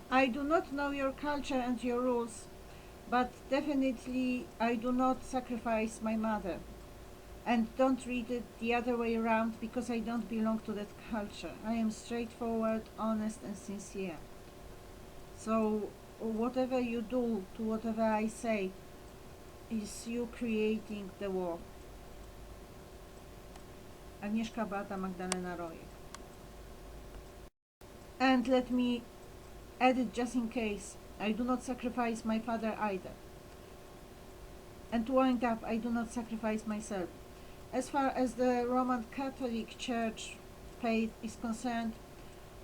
I do not know your culture and your rules, but definitely I do not sacrifice my mother. And don't read it the other way around, because I don't belong to that culture. I am straightforward, honest, and sincere. So, whatever you do to whatever I say is you creating the war. Agnieszka Beata Magdalena Rojek. And let me add it just in case, I do not sacrifice my father either. And to wind up, I do not sacrifice myself. As far as the Roman Catholic Church faith is concerned,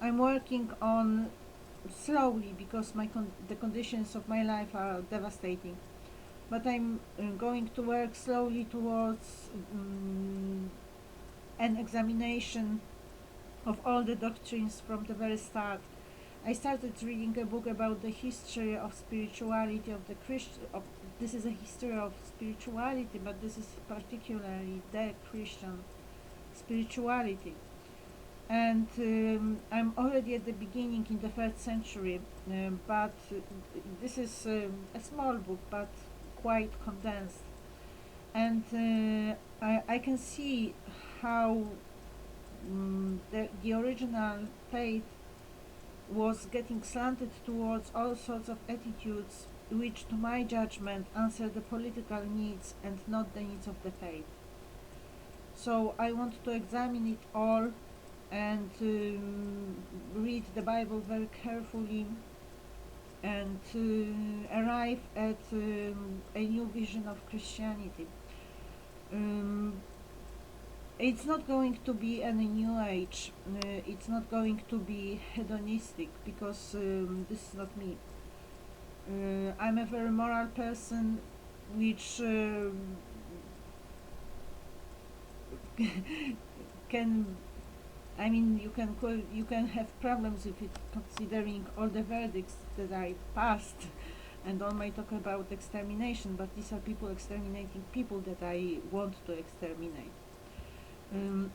I'm working on slowly, because the conditions of my life are devastating. But I'm going to work slowly towards an examination of all the doctrines from the very start. I started reading a book about the history of spirituality of the Christian. This is a history of spirituality, but this is particularly the Christian spirituality. And I'm already at the beginning in the first century, but this is a small book, but quite condensed. And I can see how the original faith was getting slanted towards all sorts of attitudes which, to my judgment, answer the political needs and not the needs of the faith. So I want to examine it all and read the Bible very carefully and arrive at a new vision of Christianity. Um, it's not going to be any new age, it's not going to be hedonistic, because this is not me. I'm a very moral person, which can, I mean, you can have problems with it, considering all the verdicts that I passed, and all my talk about extermination. But these are people exterminating people that I want to exterminate,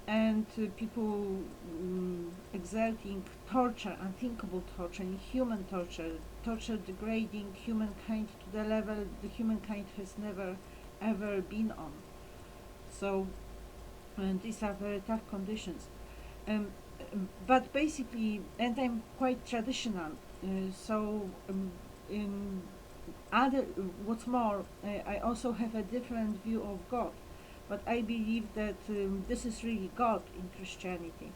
and people exerting torture, unthinkable torture, inhuman torture, torture degrading humankind to the level the humankind has never ever been on. So, and these are very tough conditions. Um, but basically, and I'm quite traditional, so in other, what's more, I also have a different view of God, but I believe that this is really God in Christianity,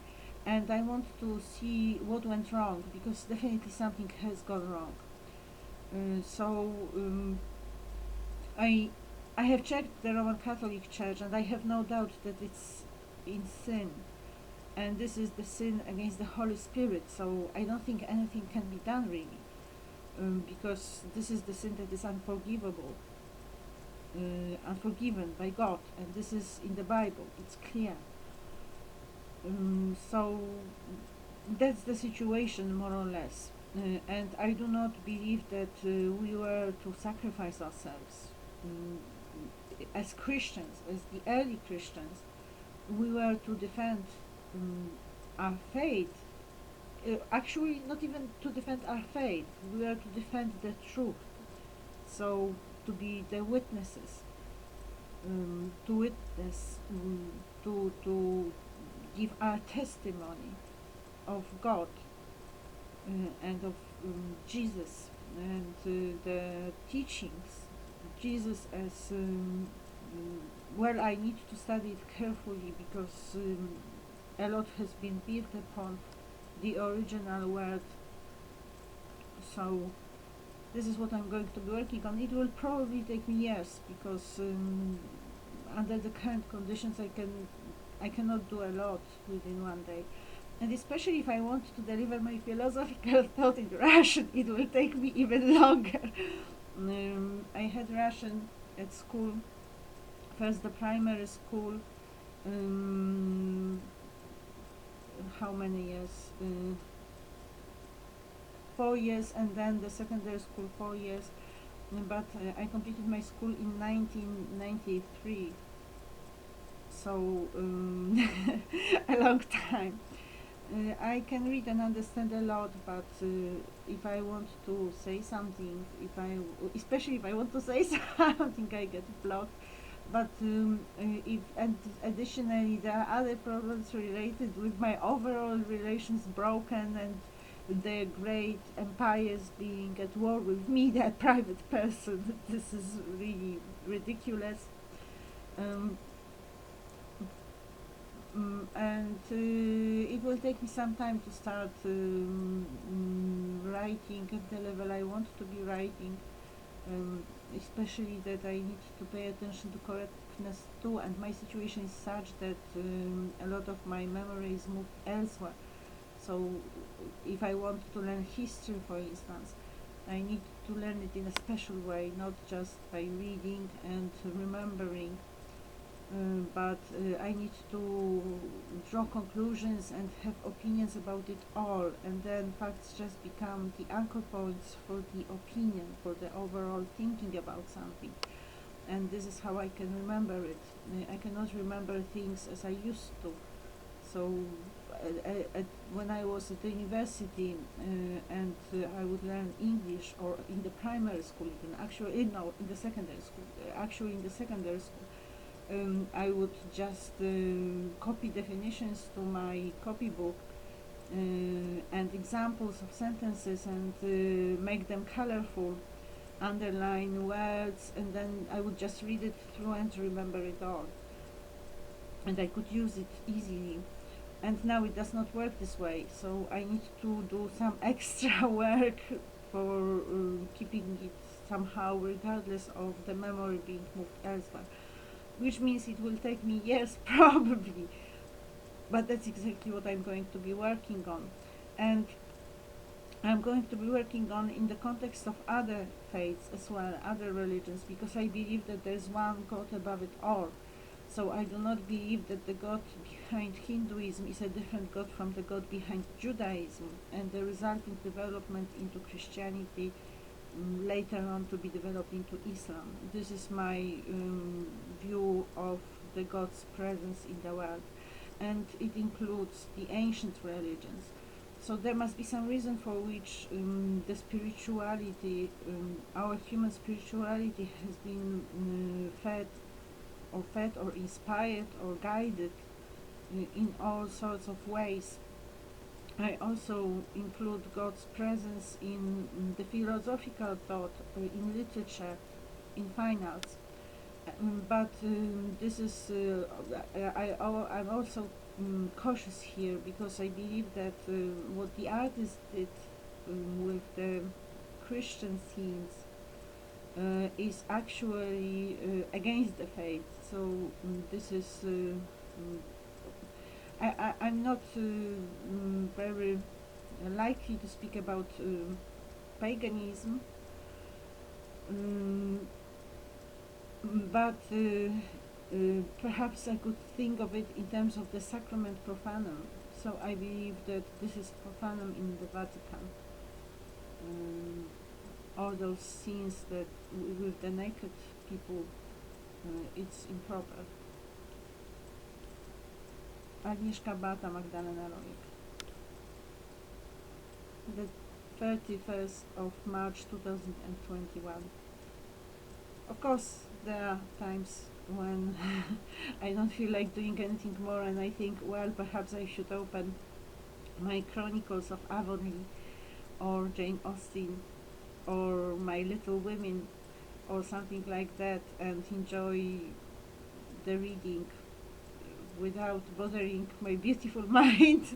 and I want to see what went wrong, because definitely something has gone wrong. So I I have checked the Roman Catholic Church, and I have no doubt that it's in sin, and this is the sin against the Holy Spirit. So I don't think anything can be done really, because this is the sin that is unforgivable, unforgiven by God, and this is in the Bible. It's clear. So that's the situation, more or less. And I do not believe that we were to sacrifice ourselves. Um, as Christians, as the early Christians, we were to defend our faith. Actually, not even to defend our faith, we were to defend the truth. So, to be the witnesses, to witness, to give our testimony of God, and of Jesus, and the teachings. Jesus as well, I need to study it carefully, because a lot has been built upon the original word. So this is what I'm going to be working on. It will probably take me years, because under the current conditions I cannot do a lot within one day. And especially if I want to deliver my philosophical thought in Russian, it will take me even longer. I had Russian at school, first the primary school, um, how many years? 4 years, and then the secondary school 4 years. But I completed my school in 1993, so a long time. I can read and understand a lot, but if I want to say something, especially if I want to say something, I get blocked. But if and additionally there are other problems related with my overall relations broken and the great empires being at war with me, that private person. This is really ridiculous. Um, and it will take me some time to start writing at the level I want to be writing, especially that I need to pay attention to correctness too, and my situation is such that a lot of my memory is moved elsewhere. So if I want to learn history, for instance, I need to learn it in a special way, not just by reading and remembering, but I need to draw conclusions and have opinions about it all, and then facts just become the anchor points for the opinion, for the overall thinking about something. And this is how I can remember it. I cannot remember things as I used to. So when I was at the university and I would learn English, or in the primary school, even actually no, in the secondary school, actually in the secondary school, I would just copy definitions to my copybook and examples of sentences, and make them colorful, underline words, and then I would just read it through and remember it all. And I could use it easily. And now it does not work this way, so I need to do some extra work for keeping it somehow, regardless of the memory being moved elsewhere, which means it will take me years probably, but that's exactly what I'm going to be working on. And I'm going to be working on in the context of other faiths as well, other religions, because I believe that there's one God above it all. So I do not believe that the God behind Hinduism is a different God from the God behind Judaism, and the resulting development into Christianity later on to be developed into Islam. This is my view of the God's presence in the world, and it includes the ancient religions. So there must be some reason for which the spirituality, our human spirituality, has been fed or inspired or guided in all sorts of ways. I also include God's presence in the philosophical thought, in literature, in fine arts. But this is I'm also cautious here, because I believe that what the artist did with the Christian themes is actually against the faith. So this is I'm not very likely to speak about paganism, but perhaps I could think of it in terms of the sacrament profanum. So I believe that this is profanum in the Vatican. All those scenes that with the naked people, it's improper. Agnieszka Bata, Magdalena Rojek. The 31st of March 2021. Of course, there are times when I don't feel like doing anything more, and I think, well, perhaps I should open my Chronicles of Avonlea, or Jane Austen, or My Little Women, or something like that, and enjoy the reading without bothering my beautiful mind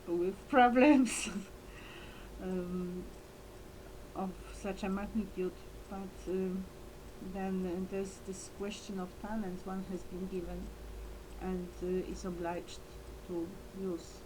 with problems of such a magnitude. But then there's this question of talent one has been given and is obliged to use.